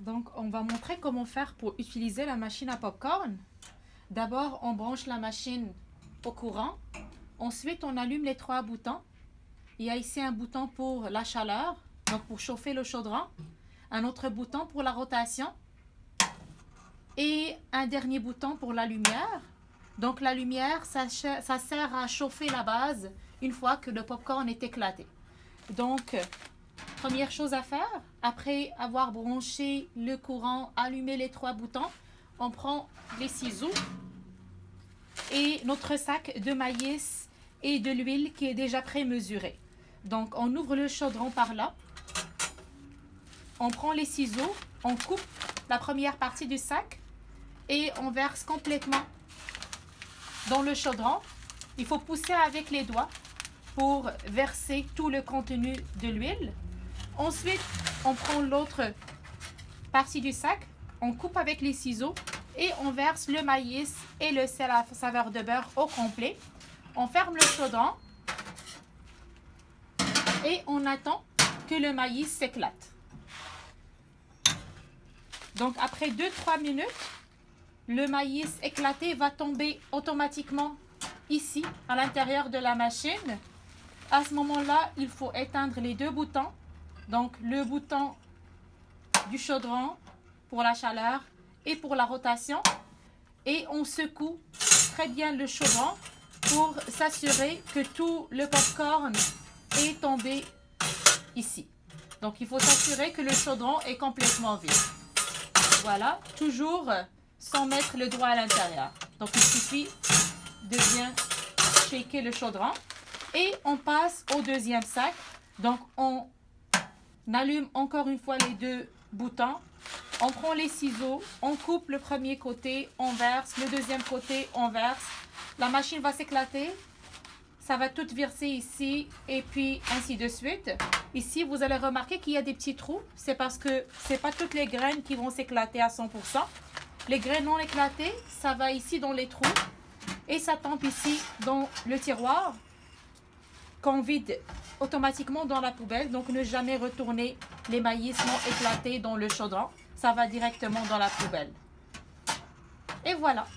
Donc, on va montrer comment faire pour utiliser la machine à popcorn. D'abord, on branche la machine au courant. Ensuite, on allume les 3 boutons. Il y a ici un bouton pour la chaleur, donc pour chauffer le chaudron. Un autre bouton pour la rotation. Et un dernier bouton pour la lumière. Donc, la lumière, ça sert à chauffer la base une fois que le popcorn est éclaté. Donc, première chose à faire, après avoir branché le courant, allumé les 3 boutons, on prend les ciseaux et notre sac de maïs et de l'huile qui est déjà pré-mesuré. Donc, on ouvre le chaudron par là, on prend les ciseaux, on coupe la première partie du sac et on verse complètement dans le chaudron. Il faut pousser avec les doigts pour verser tout le contenu de l'huile. Ensuite, on prend l'autre partie du sac, on coupe avec les ciseaux et on verse le maïs et le sel à saveur de beurre au complet. On ferme le chaudron et on attend que le maïs s'éclate. Donc, après 2-3 minutes, le maïs éclaté va tomber automatiquement ici, à l'intérieur de la machine. À ce moment-là, il faut éteindre les 2 boutons. Donc, le bouton du chaudron pour la chaleur et pour la rotation. Et on secoue très bien le chaudron pour s'assurer que tout le popcorn est tombé ici. Donc, il faut s'assurer que le chaudron est complètement vide. Voilà, toujours sans mettre le doigt à l'intérieur. Donc, il suffit de bien shaker le chaudron. Et on passe au deuxième sac. Donc, on allume encore une fois les 2 boutons. On prend les ciseaux, on coupe le premier côté, on verse. Le deuxième côté, on verse. La machine va s'éclater. Ça va tout verser ici et puis ainsi de suite. Ici, vous allez remarquer qu'il y a des petits trous. C'est parce que ce n'est pas toutes les graines qui vont s'éclater à 100%. Les graines non éclatées, ça va ici dans les trous. Et ça tombe ici dans le tiroir qu'on vide automatiquement dans la poubelle. Donc, ne jamais retourner les maïs non éclatés dans le chaudron. Ça va directement dans la poubelle. Et voilà.